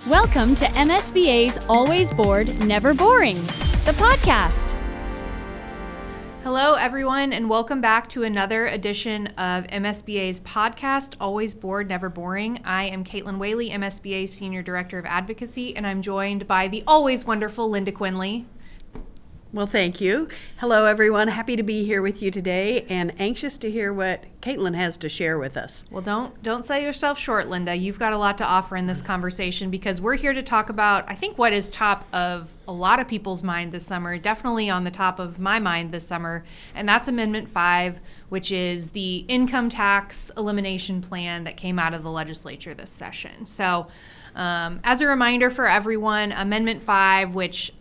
Welcome to MSBA's Always Bored, Never Boring, the podcast. Hello, everyone, and welcome back to another edition of MSBA's podcast, Always Bored, Never Boring. I am Whaley, MSBA Senior Director of Advocacy, and I'm joined by the always wonderful Linda Quinley. Well, thank you. Hello, everyone. Happy to be here with you today and anxious to hear what Caitlin has to share with us. Well, don't sell yourself short, Linda. You've got a lot to offer in this conversation because we're here to talk about, I think, what is top of a lot of people's mind this summer, definitely on the top of my mind this summer, and that's Amendment 5, which is the income tax elimination plan that came out of the legislature this session. So, as a reminder for everyone, Amendment 5, which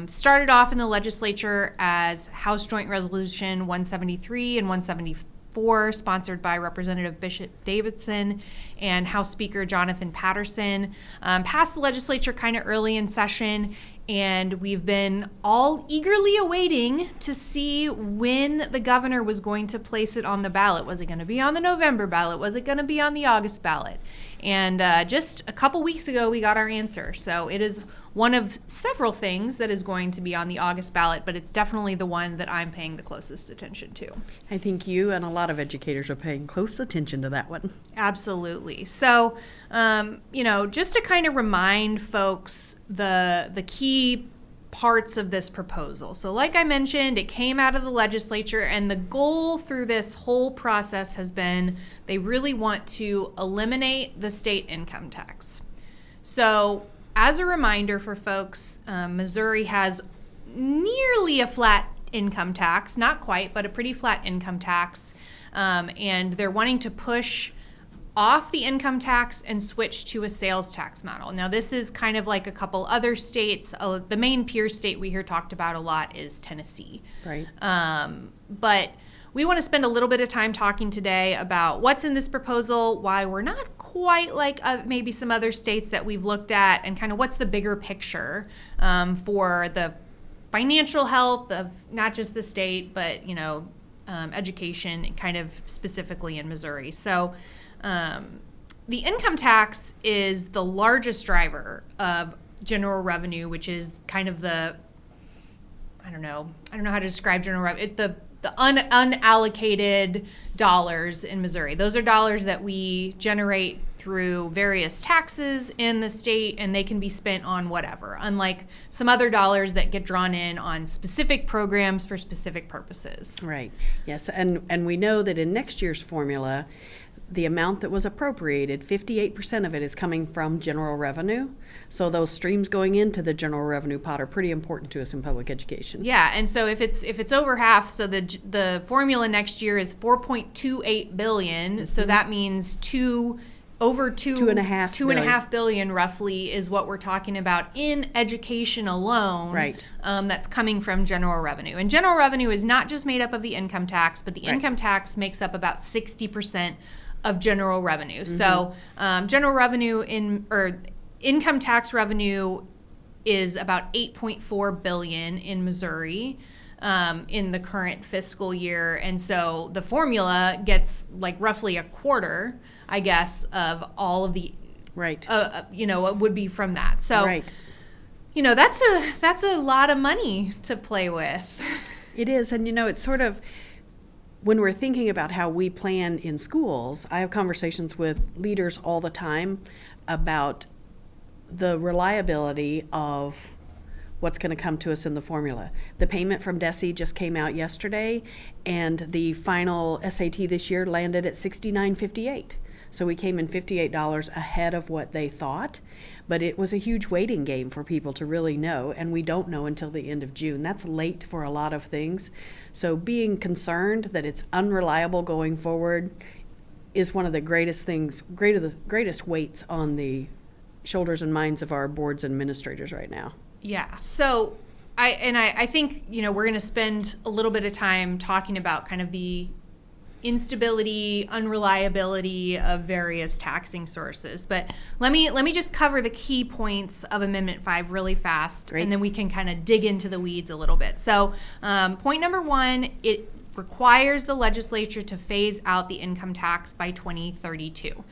started off in the legislature as House Joint Resolution 173 and 174, sponsored by Representative Bishop Davidson and House Speaker Jonathan Patterson, passed the legislature kind of early in session, and we've been all eagerly awaiting to see when the governor was going to place it on the ballot. Was it going to be on the November ballot? Was it going to be on the August ballot? And just a couple weeks ago, we got our answer. So it is one of several things that is going to be on the August ballot, but it's definitely the one that I'm paying the closest attention to. I think you and a lot of educators are paying close attention to that one. Absolutely. So, just to kind of remind folks the key parts of this proposal. So like I mentioned, it came out of the legislature, and the goal through this whole process has been they really want to eliminate the state income tax. So as a reminder for folks, Missouri has nearly a flat income tax, not quite, but a pretty flat income tax, and they're wanting to push off the income tax and switch to a sales tax model. Now, this is kind of like a couple other states. The main peer state we hear talked about a lot is Tennessee. Right. But we want to spend a little bit of time talking today about what's in this proposal, why we're not quite like maybe some other states that we've looked at, and kind of what's the bigger picture for the financial health of not just the state, but, education kind of specifically in Missouri. So, the income tax is the largest driver of general revenue, which is kind of I don't know how to describe general revenue. The unallocated dollars in Missouri. Those are dollars that we generate through various taxes in the state, and they can be spent on whatever, unlike some other dollars that get drawn in on specific programs for specific purposes. Right. Yes, and we know that in next year's formula, the amount that was appropriated, 58% of it is coming from general revenue. So those streams going into the general revenue pot are pretty important to us in public education. Yeah, and so if it's over half, so the formula next year is $4.28 billion. Mm-hmm. So that means over two and a half billion roughly is what we're talking about in education alone. Right. That's coming from general revenue. And general revenue is not just made up of the income tax, but the income tax makes up about 60% of general revenue. Mm-hmm. So general revenue income tax revenue is about $8.4 billion in Missouri in the current fiscal year. And so the formula gets like roughly a quarter, I guess, of all of the, it would be from that. So, right. That's a lot of money to play with. It is. And, it's sort of, when we're thinking about how we plan in schools, I have conversations with leaders all the time about the reliability of what's going to come to us in the formula. The payment from DESE just came out yesterday, and the final SAT this year landed at $69.58. So we came in $58 ahead of what they thought, but it was a huge waiting game for people to really know, and we don't know until the end of June. That's late for a lot of things. So being concerned that it's unreliable going forward is one of the greatest weights on the shoulders and minds of our boards and administrators right now. Yeah. So I think, we're going to spend a little bit of time talking about kind of the instability, unreliability of various taxing sources. But let me just cover the key points of Amendment 5 really fast. Great. And then we can kind of dig into the weeds a little bit. So point number one, requires the legislature to phase out the income tax by 2032.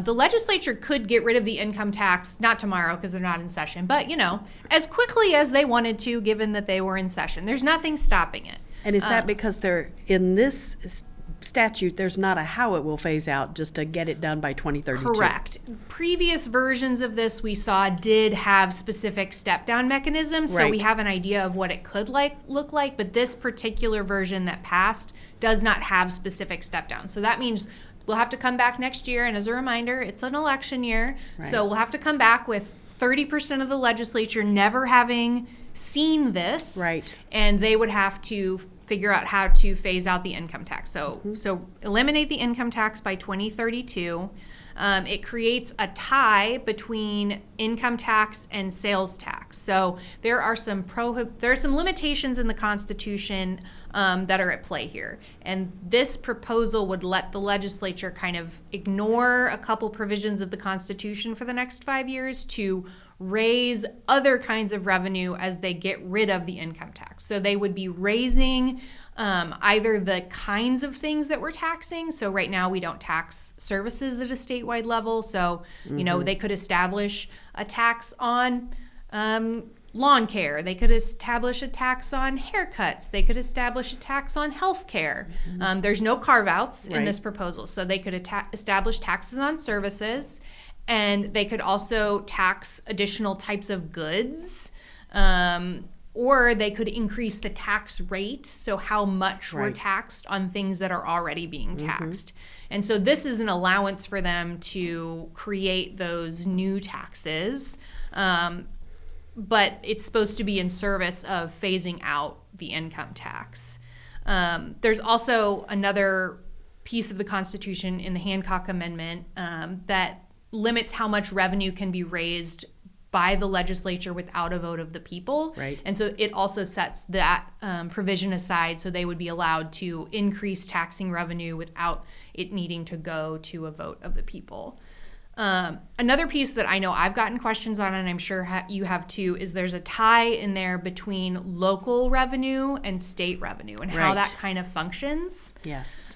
The legislature could get rid of the income tax, not tomorrow because they're not in session, but as quickly as they wanted to, given that they were in session. There's nothing stopping it. And is that because they're in this statute, there's not a how it will phase out, just to get it done by 2032? Correct. Previous versions of this we saw did have specific step-down mechanisms, so Right. we have an idea of what it could look like, but this particular version that passed does not have specific step-down. So that means we'll have to come back next year, and as a reminder, it's an election year, so we'll have to come back with 30% of the legislature never having seen this, Right. and they would have to figure out how to phase out the income tax. So eliminate the income tax by 2032. It creates a tie between income tax and sales tax. So there are some limitations in the Constitution that are at play here. And this proposal would let the legislature kind of ignore a couple provisions of the Constitution for the next 5 years to raise other kinds of revenue as they get rid of the income tax. So they would be raising either the kinds of things that we're taxing. So right now we don't tax services at a statewide level. So, they could establish a tax on lawn care. They could establish a tax on haircuts. They could establish a tax on health care. There's no carve-outs in this proposal. So they could establish taxes on services. And they could also tax additional types of goods, or they could increase the tax rate, so how much we're taxed on things that are already being taxed. And so this is an allowance for them to create those new taxes, but it's supposed to be in service of phasing out the income tax. There's also another piece of the Constitution in the Hancock Amendment that limits how much revenue can be raised by the legislature without a vote of the people. Right. And so it also sets that provision aside, so they would be allowed to increase taxing revenue without it needing to go to a vote of the people. Another piece that I know I've gotten questions on, and I'm sure you have too, is there's a tie in there between local revenue and state revenue and how that kind of functions. Yes.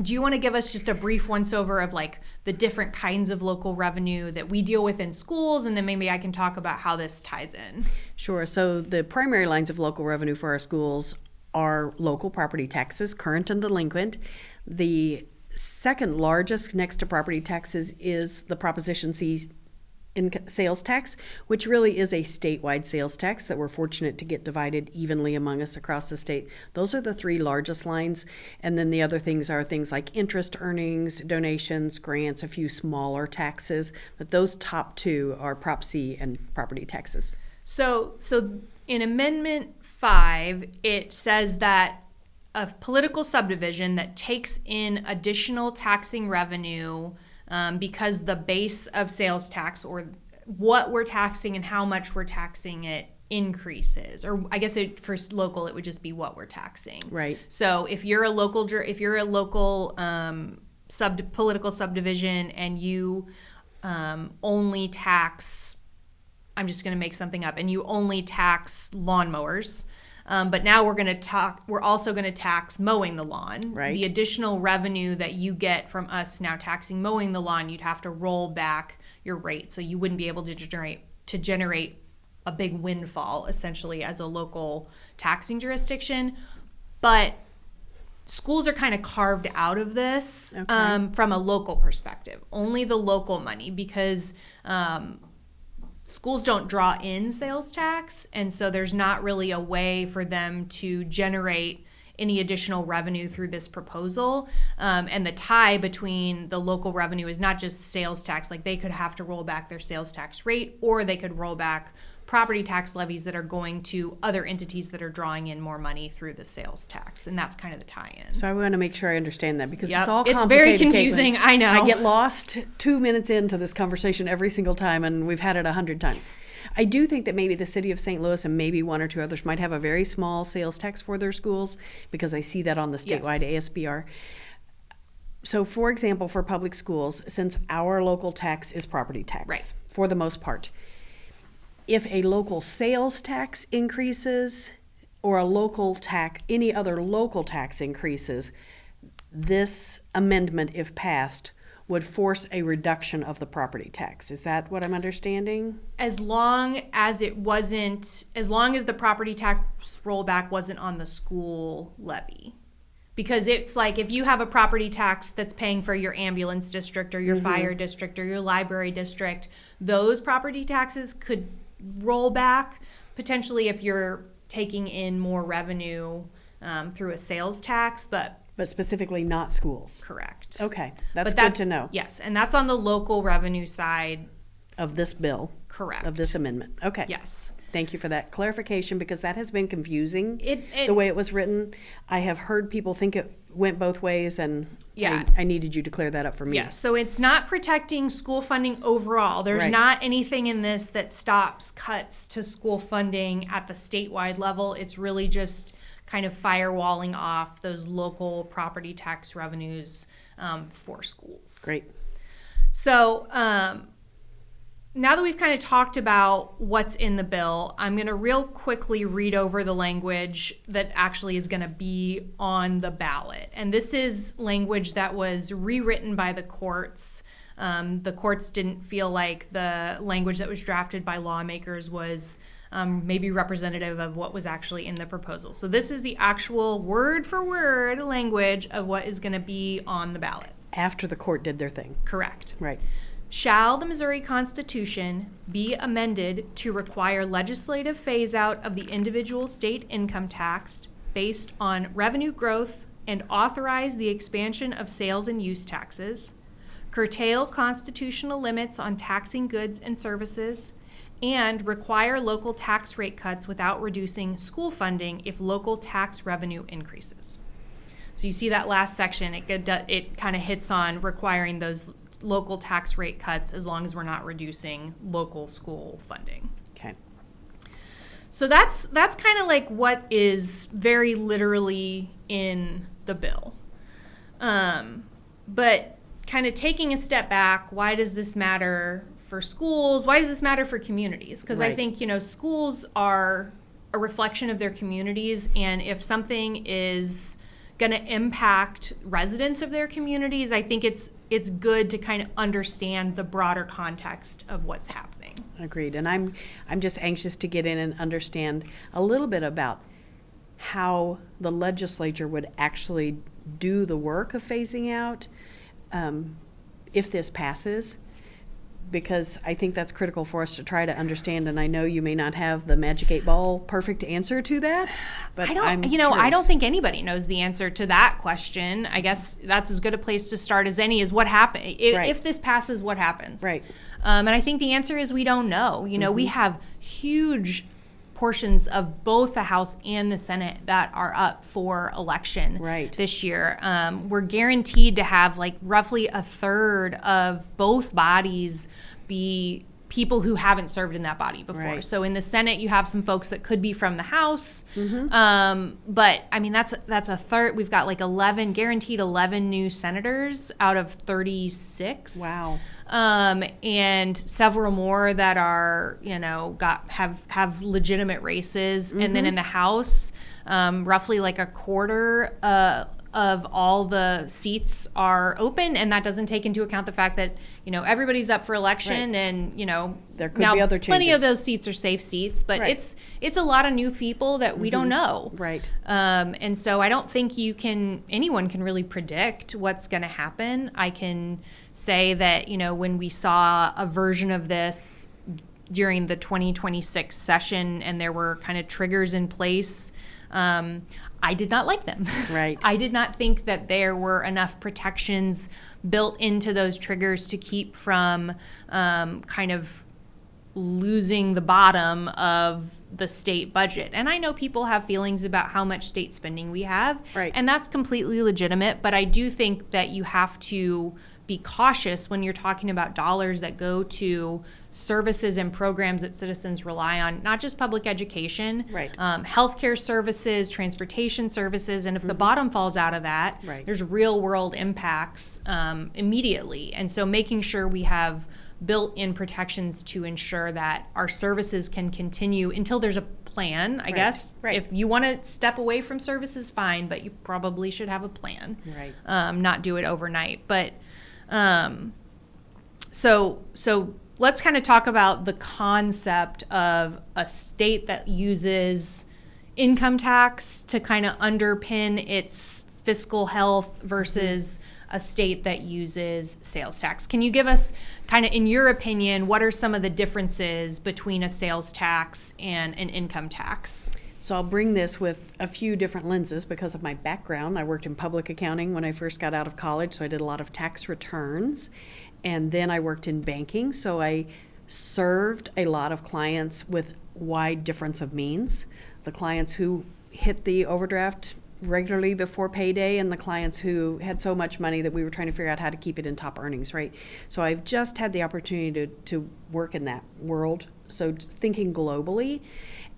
Do you want to give us just a brief once-over of like the different kinds of local revenue that we deal with in schools, and then maybe I can talk about how this ties in? Sure. So the primary lines of local revenue for our schools are local property taxes, current and delinquent. The second largest next to property taxes is the Proposition C sales tax, which really is a statewide sales tax that we're fortunate to get divided evenly among us across the state. Those are the three largest lines. And then the other things are things like interest earnings, donations, grants, a few smaller taxes. But those top two are Prop C and property taxes. So in Amendment 5, it says that a political subdivision that takes in additional taxing revenue because the base of sales tax, or what we're taxing and how much we're taxing it, increases. Or I guess for local, it would just be what we're taxing. Right. So if you're a local political subdivision and you only tax, I'm just going to make something up, and you only tax lawnmowers. But now we're also going to tax mowing the lawn. Right. The additional revenue that you get from us now taxing mowing the lawn, you'd have to roll back your rate. So you wouldn't be able to generate a big windfall, essentially, as a local taxing jurisdiction. But schools are kind of carved out of this from a local perspective. Only the local money, because schools don't draw in sales tax, and so there's not really a way for them to generate any additional revenue through this proposal. And the tie between the local revenue is not just sales tax, like they could have to roll back their sales tax rate, or they could roll back property tax levies that are going to other entities that are drawing in more money through the sales tax. And that's kind of the tie-in. So I want to make sure I understand that, because Yep. it's all It's complicated. very confusing, Caitlin. I know. I get lost 2 minutes into this conversation every single time, and we've had it 100 times. I do think that maybe the city of St. Louis and maybe one or two others might have a very small sales tax for their schools, because I see that on the statewide ASBR. So for example, for public schools, since our local tax is property tax, for the most part, if a local sales tax increases, or a local tax, any other local tax increases, this amendment, if passed, would force a reduction of the property tax. Is that what I'm understanding? As long as the property tax rollback wasn't on the school levy. Because it's like if you have a property tax that's paying for your ambulance district or your fire district or your library district, those property taxes could roll back potentially if you're taking in more revenue through a sales tax, but specifically not schools. Correct. Okay, that's good to know. Yes, and that's on the local revenue side of this bill. Correct. Of this amendment. Okay. Yes. Thank you for that clarification, because that has been confusing, the way it was written. I have heard people think it went both ways, and I needed you to clear that up for me. Yes, so it's not protecting school funding overall. There's not anything in this that stops cuts to school funding at the statewide level. It's really just kind of firewalling off those local property tax revenues for schools. Great. So now that we've kind of talked about what's in the bill, I'm going to real quickly read over the language that actually is going to be on the ballot. And this is language that was rewritten by the courts. The courts didn't feel like the language that was drafted by lawmakers was maybe representative of what was actually in the proposal. So this is the actual word-for-word language of what is going to be on the ballot. After the court did their thing. Correct. Right. Shall the Missouri Constitution be amended to require legislative phase-out of the individual state income tax based on revenue growth and authorize the expansion of sales and use taxes, curtail constitutional limits on taxing goods and services, and require local tax rate cuts without reducing school funding if local tax revenue increases. So you see that last section, it kind of hits on requiring those local tax rate cuts as long as we're not reducing local school funding. Okay. So that's kind of like what is very literally in the bill. But kind of taking a step back, why does this matter for schools? Why does this matter for communities? Because I think, schools are a reflection of their communities, and if something is going to impact residents of their communities, I think it's good to kind of understand the broader context of what's happening. Agreed. And I'm just anxious to get in and understand a little bit about how the legislature would actually do the work of phasing out if this passes, because I think that's critical for us to try to understand. And I know you may not have the magic 8-ball perfect answer to that, but I don't think anybody knows the answer to that question. I guess that's as good a place to start as any, is what happens if this passes, what happens? Right. And I think the answer is we don't know. We have huge portions of both the House and the Senate that are up for election this year. We're guaranteed to have like roughly a third of both bodies be people who haven't served in that body before. So in the Senate, you have some folks that could be from the House, but I mean that's a third. We've got like 11 new senators out of 36. Wow. And several more that are have legitimate races, and then in the House, roughly like a quarter of all the seats are open, and that doesn't take into account the fact that everybody's up for election, and there could be other changes. Plenty of those seats are safe seats, but it's a lot of new people that we don't know. And so I don't think anyone can really predict what's going to happen. I can say that when we saw a version of this during the 2026 session and there were kind of triggers in place, I did not like them. I did not think that there were enough protections built into those triggers to keep from kind of losing the bottom of the state budget. And I know people have feelings about how much state spending we have, and that's completely legitimate, but I do think that you have to be cautious when you're talking about dollars that go to services and programs that citizens rely on, not just public education, healthcare services, transportation services, and if the bottom falls out of that, there's real world impacts immediately. And so making sure we have built-in protections to ensure that our services can continue until there's a plan, I guess. right. If you want to step away from services, fine, but you probably should have a plan. Right. Not do it overnight. But so let's kind of talk about the concept of a state that uses income tax to kind of underpin its fiscal health versus a state that uses sales tax. Can you give us kind of, in your opinion, what are some of the differences between a sales tax and an income tax? So I'll bring this with a few different lenses because of my background. I worked in public accounting when I first got out of college, so I did a lot of tax returns. And then I worked in banking, so I served a lot of clients with wide difference of means. The clients who hit the overdraft regularly before payday and the clients who had so much money that we were trying to figure out how to keep it in top earnings, right? So I've just had the opportunity to work in that world. So thinking globally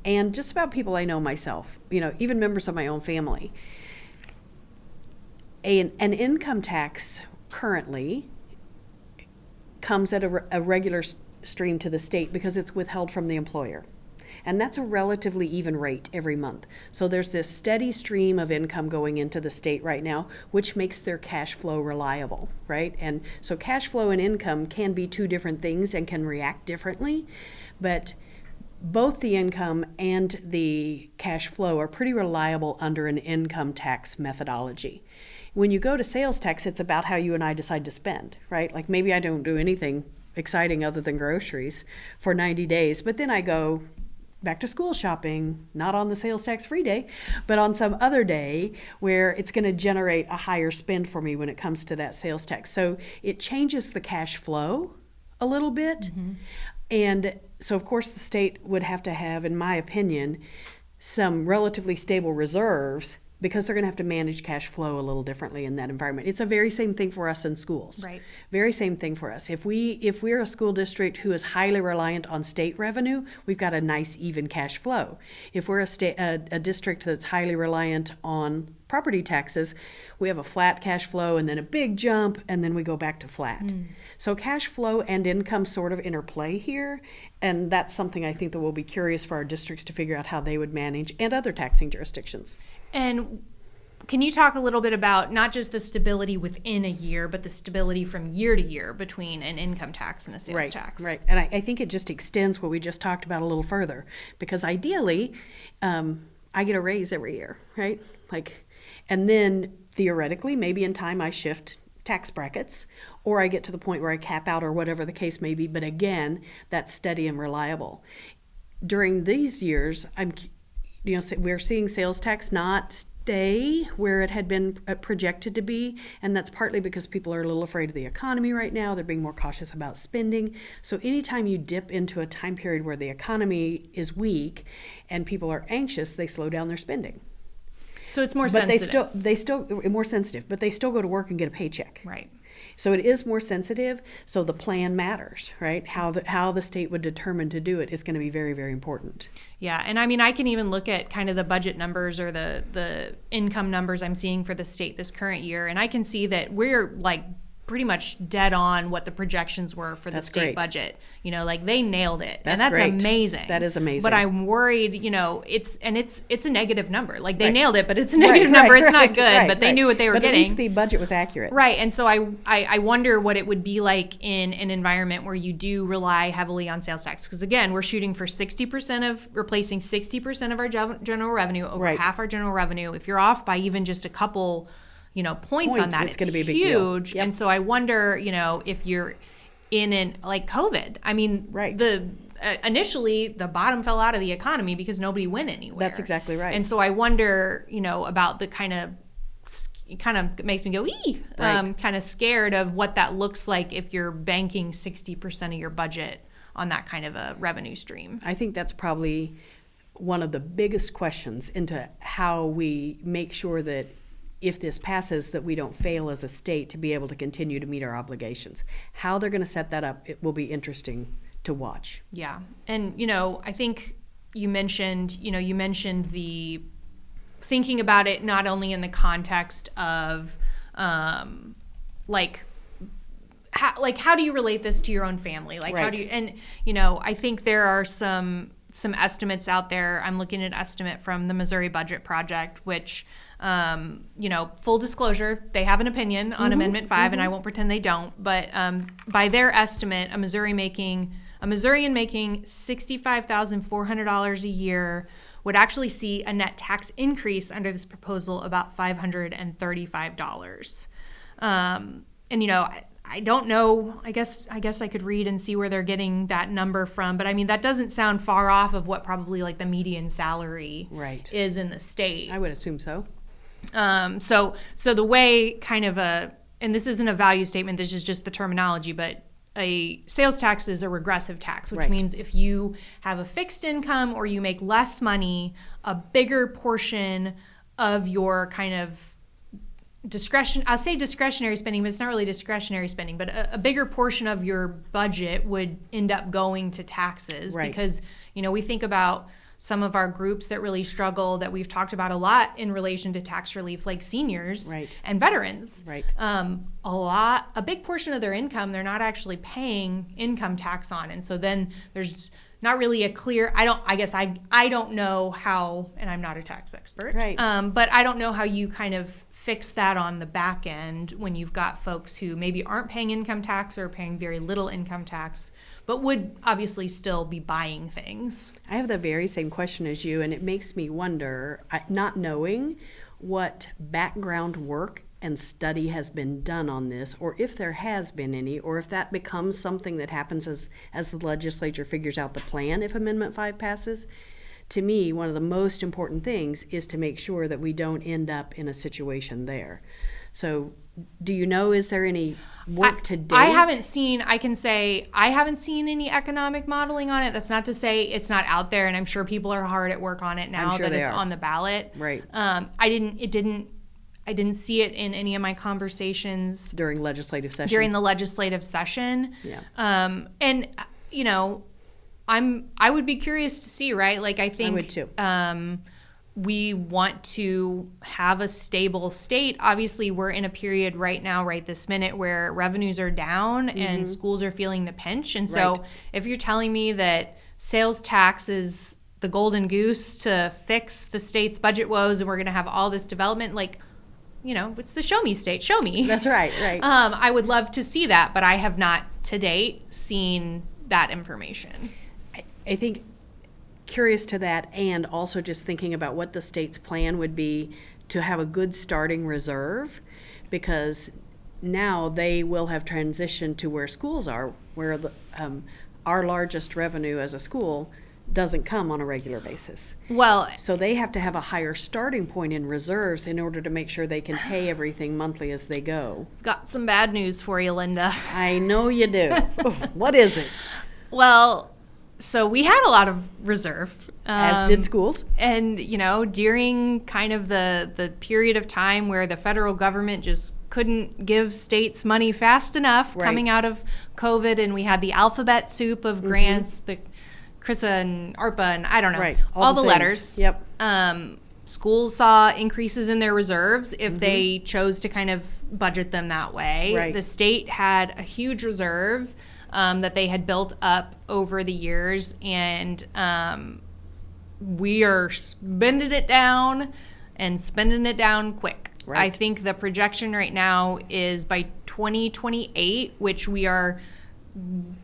and just about people I know myself, even members of my own family. An income tax currently comes at a regular stream to the state because it's withheld from the employer. And that's a relatively even rate every month. So there's this steady stream of income going into the state right now, which makes their cash flow reliable, right? And so cash flow and income can be two different things and can react differently, but both the income and the cash flow are pretty reliable under an income tax methodology. When you go to sales tax, it's about how you and I decide to spend, right? Like maybe I don't do anything exciting other than groceries for 90 days, but then I go back to school shopping, not on the sales tax free day, but on some other day where it's going to generate a higher spend for me when it comes to that sales tax. So it changes the cash flow a little bit. Mm-hmm. And so of course the state would have to have, in my opinion, some relatively stable reserves because they're going to have to manage cash flow a little differently in that environment. It's a very same thing for us in schools. Right. Very same thing for us. If we're a school district who is highly reliant on state revenue, we've got a nice even cash flow. If we're a district that's highly reliant on property taxes, we have a flat cash flow and then a big jump and then we go back to flat. So cash flow and income sort of interplay here, and that's something I think that we'll be curious for our districts to figure out how they would manage, and other taxing jurisdictions. And can you talk a little bit about not just the stability within a year, but the stability from year to year between an income tax and a sales tax? Right. And I think it just extends what we just talked about a little further, because ideally, I get a raise every year, right? And then theoretically, maybe in time I shift tax brackets, or I get to the point where I cap out or whatever the case may be. But again, that's steady and reliable. During these years, we're seeing sales tax not stay where it had been projected to be, and that's partly because people are a little afraid of the economy right now. They're being more cautious about spending. So anytime you dip into a time period where the economy is weak and people are anxious, they slow down their spending. So it's more sensitive. sensitive. But they still more sensitive, but they still go to work and get a paycheck. Right. So it is more sensitive. So the plan matters, right? How the state would determine to do it is going to be very, very important. Yeah, and I mean, I can even look at kind of the budget numbers or the income numbers I'm seeing for the state this current year, and I can see that we're like pretty much dead on what the projections were for the state budget. They nailed it. And that's great. Amazing. That is amazing. But I'm worried, it's a negative number. Like they nailed it, but it's a negative number. It's not good, but they knew what they were getting. But at least the budget was accurate. Right. And so I wonder what it would be like in an environment where you do rely heavily on sales tax. Because again, we're shooting for replacing 60% of our general revenue, over half our general revenue. If you're off by even just a couple points on that, it's going to be a big huge. deal. Yep. And so I wonder, if you're in like COVID, I mean, initially the bottom fell out of the economy because nobody went anywhere. That's exactly right. And so I wonder, about the kind of makes me go, kind of scared of what that looks like if you're banking 60% of your budget on that kind of a revenue stream. I think that's probably one of the biggest questions into how we make sure that if this passes, that we don't fail as a state to be able to continue to meet our obligations. How they're going to set that up, it will be interesting to watch. Yeah. And, I think you mentioned the thinking about it not only in the context of how do you relate this to your own family? How do you, and, I think there are some some estimates out there. I'm looking at an estimate from the Missouri Budget Project, which, full disclosure, they have an opinion on Amendment 5, and I won't pretend they don't. But by their estimate, a Missourian making $65,400 a year would actually see a net tax increase under this proposal about $535. I don't know. I guess I could read and see where they're getting that number from. But I mean, that doesn't sound far off of what probably like the median salary is in the state. I would assume so. So the way kind of and this isn't a value statement, this is just the terminology, but a sales tax is a regressive tax, which means if you have a fixed income or you make less money, a bigger portion of your kind of I'll say discretionary spending, but it's not really discretionary spending, but a bigger portion of your budget would end up going to taxes because, we think about some of our groups that really struggle that we've talked about a lot in relation to tax relief, like seniors and veterans. A big portion of their income, they're not actually paying income tax on. And so then there's not really a clear, I don't know how, and I'm not a tax expert, but I don't know how you kind of fix that on the back end when you've got folks who maybe aren't paying income tax or paying very little income tax, but would obviously still be buying things. I have the very same question as you, and it makes me wonder, not knowing what background work and study has been done on this, or if there has been any, or if that becomes something that happens as the legislature figures out the plan if Amendment 5 passes. To me, one of the most important things is to make sure that we don't end up in a situation there. So do you know, is there any work to date? I haven't seen any economic modeling on it. That's not to say it's not out there, and I'm sure people are hard at work on it now that it's on the ballot. I didn't see it in any of my conversations during legislative session. During the legislative session. I would be curious to see, right? Like I think I would too. We want to have a stable state. Obviously, we're in a period right now, right this minute, where revenues are down and schools are feeling the pinch. And so if you're telling me that sales tax is the golden goose to fix the state's budget woes and we're going to have all this development, it's the show me state, show me. That's right. I would love to see that, but I have not to date seen that information. I think curious to that, and also just thinking about what the state's plan would be to have a good starting reserve, because now they will have transitioned to where schools are, where our largest revenue as a school doesn't come on a regular basis. Well, so they have to have a higher starting point in reserves in order to make sure they can pay everything monthly as they go. Got some bad news for you, Linda. I know you do. What is it? Well, so we had a lot of reserve. As did schools. And, during kind of the period of time where the federal government just couldn't give states money fast enough coming out of COVID, and we had the alphabet soup of grants, the CRISA and ARPA, and I don't know, all the letters. Yep. Schools saw increases in their reserves if they chose to kind of budget them that way. The state had a huge reserve that they had built up over the years, and we are spending it down quick. I think the projection right now is by 2028, which we are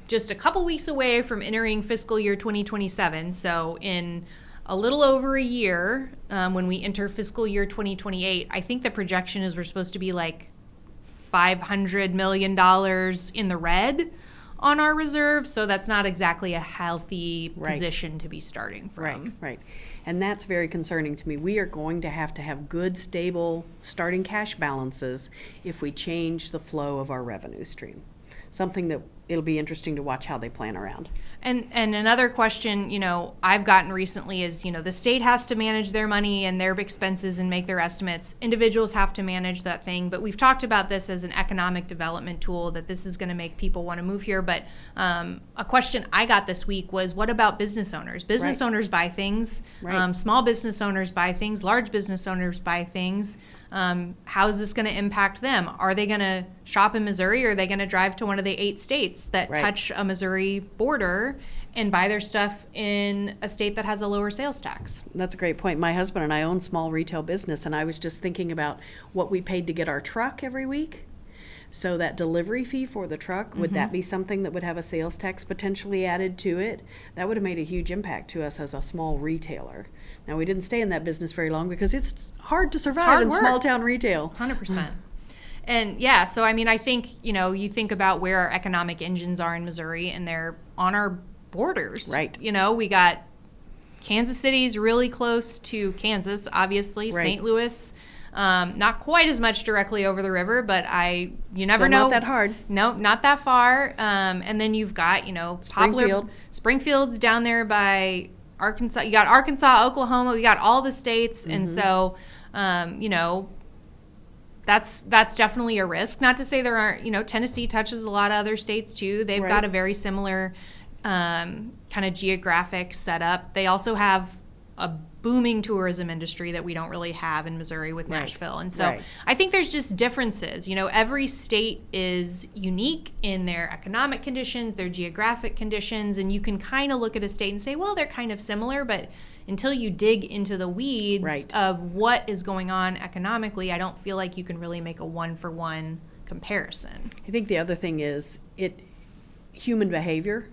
just a couple weeks away from entering fiscal year 2027. So in a little over a year, when we enter fiscal year 2028, I think the projection is we're supposed to be like $500 million in the red on our reserve. So that's not exactly a healthy position to be starting from. Right. And that's very concerning to me. We are going to have good, stable starting cash balances if we change the flow of our revenue stream. Something that it'll be interesting to watch how they plan around. And another question, I've gotten recently is, the state has to manage their money and their expenses and make their estimates. Individuals have to manage that thing. But we've talked about this as an economic development tool, that this is going to make people want to move here. But a question I got this week was, what about business owners? Business owners buy things. Small business owners buy things. Large business owners buy things. How is this going to impact them? Are they going to shop in Missouri, or are they going to drive to one of the 8 states that touch a Missouri border and buy their stuff in a state that has a lower sales tax. That's a great point. My husband and I own small retail business, and I was just thinking about what we paid to get our truck every week. So that delivery fee for the truck, would that be something that would have a sales tax potentially added to it? That would have made a huge impact to us as a small retailer. Now, we didn't stay in that business very long because it's hard to survive in small town retail. 100%. And yeah, so I mean, I think, you think about where our economic engines are in Missouri, and they're on our borders. Right. We got Kansas City's really close to Kansas, obviously, Right. St. Louis. Not quite as much directly over the river, but you never know. Not that hard. No, not that far. And then you've got, Springfield's down there by Arkansas. You got Arkansas, Oklahoma. We got all the states. And so, that's definitely a risk. Not to say there aren't, Tennessee touches a lot of other states too. They've got a very similar kind of geographic setup. They also have a booming tourism industry that we don't really have in Missouri with Nashville. And so I think there's just differences. Every state is unique in their economic conditions, their geographic conditions, and you can kind of look at a state and say, well, they're kind of similar, but until you dig into the weeds of what is going on economically, I don't feel like you can really make a one-for-one comparison. I think the other thing is human behavior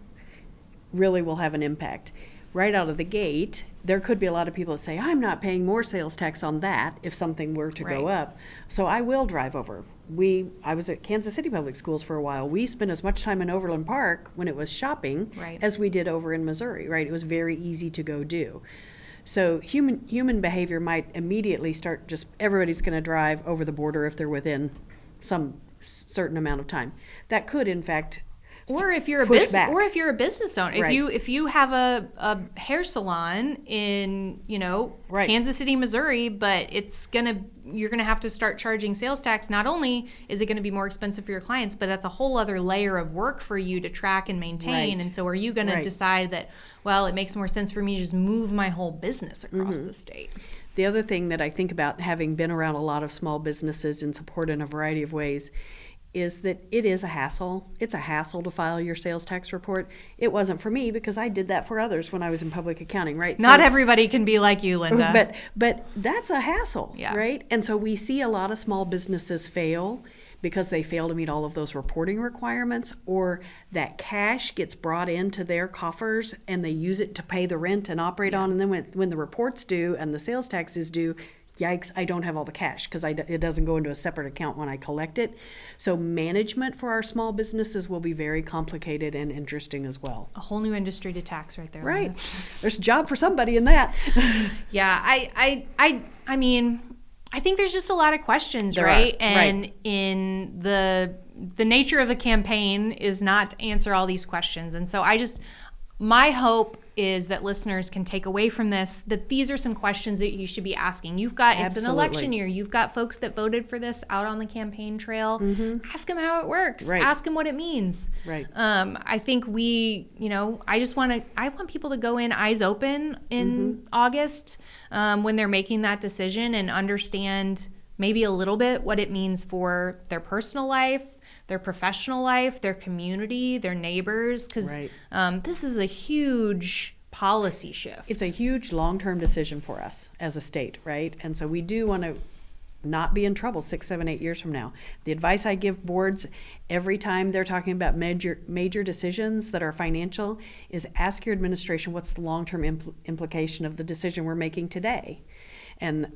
really will have an impact. Right out of the gate, there could be a lot of people that say, I'm not paying more sales tax on that if something were to go up, so I will drive over. I was at Kansas City Public Schools for a while. We spent as much time in Overland Park when it was shopping as we did over in Missouri, right? It was very easy to go do. So human behavior might immediately start everybody's going to drive over the border if they're within some certain amount of time. That could, in fact, Or if you're a business owner, if you have a hair salon in Kansas City, Missouri, but you're gonna have to start charging sales tax. Not only is it going to be more expensive for your clients, but that's a whole other layer of work for you to track and maintain. And so, are you going to decide that it makes more sense for me to just move my whole business across the state? The other thing that I think about, having been around a lot of small businesses and support in a variety of ways, is that it is a hassle. It's a hassle to file your sales tax report. It wasn't for me because I did that for others when I was in public accounting, right? Not everybody can be like you, Linda. But that's a hassle, right? And so we see a lot of small businesses fail because they fail to meet all of those reporting requirements, or that cash gets brought into their coffers and they use it to pay the rent and operate on. And then when the report's due and the sales tax is due, yikes, I don't have all the cash because it doesn't go into a separate account when I collect it. So management for our small businesses will be very complicated and interesting as well. A whole new industry to tax right there. Right. There's a job for somebody in that. Yeah, I mean, I think there's just a lot of questions, right? And in the nature of the campaign is not to answer all these questions. And so my hope is that listeners can take away from this that these are some questions that you should be asking. It's an election year. You've got folks that voted for this out on the campaign trail. Ask them how it works. Ask them what it means. I think I want people to go in eyes open in August when they're making that decision and understand maybe a little bit what it means for their personal life, their professional life, their community, their neighbors, because this is a huge policy shift. It's a huge long-term decision for us as a state, right? And so we do want to not be in trouble 6, 7, 8 years from now. The advice I give boards every time they're talking about major decisions that are financial is ask your administration what's the long-term implication of the decision we're making today. And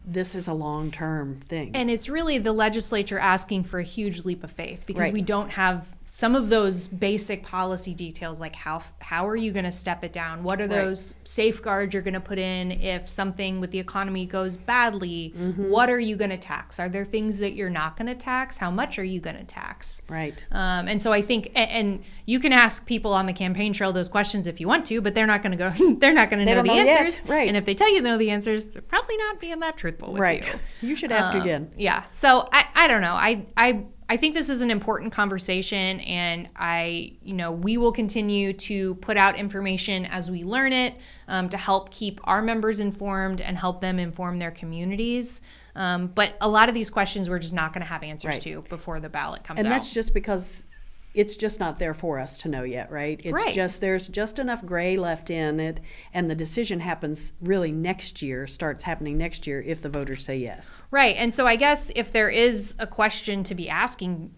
this is a long-term thing. And it's really the legislature asking for a huge leap of faith because we don't have some of those basic policy details, like how are you going to step it down? What are those safeguards you're going to put in if something with the economy goes badly? What are you going to tax? Are there things that you're not going to tax? How much are you going to tax? And so I think, and you can ask people on the campaign trail those questions if you want to, but they're not going to go. They're not going to know the answers. And if they tell you they know the answers, they're probably not being that truthful with you. You should ask again. Yeah. So I don't know. I think this is an important conversation, and we will continue to put out information as we learn it to help keep our members informed and help them inform their communities. But a lot of these questions we're just not going to have answers to before the ballot comes out. And that's just because it's just not there for us to know yet, right? It's Right. just, there's just enough gray left in it, and the decision happens really next year, starts happening next year if the voters say yes. Right. And so I guess if there is a question to be asking,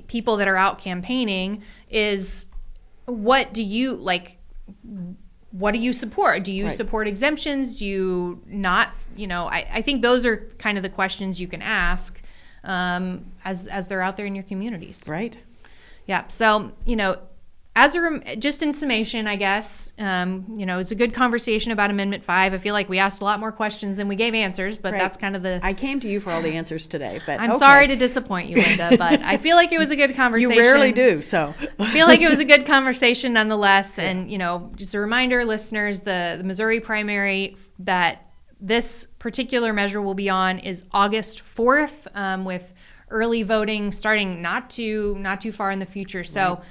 people that are out campaigning is, what do you like? What do you support? Do you Right. support exemptions? Do you not? I think those are kind of the questions you can ask as they're out there in your communities. Right. Yeah. So, just in summation, I guess, it's a good conversation about Amendment 5. I feel like we asked a lot more questions than we gave answers, but Right. that's kind of the... I came to you for all the answers today, but I'm okay. sorry to disappoint you, Linda, but I feel like it was a good conversation. You rarely do, so. I feel like it was a good conversation nonetheless. And, just a reminder, listeners, the Missouri primary that this particular measure will be on is August 4th, with early voting starting not too far in the future. So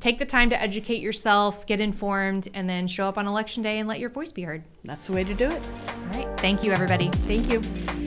take the time to educate yourself, get informed, and then show up on Election Day and let your voice be heard. That's the way to do it. All right. Thank you, everybody. Thank you.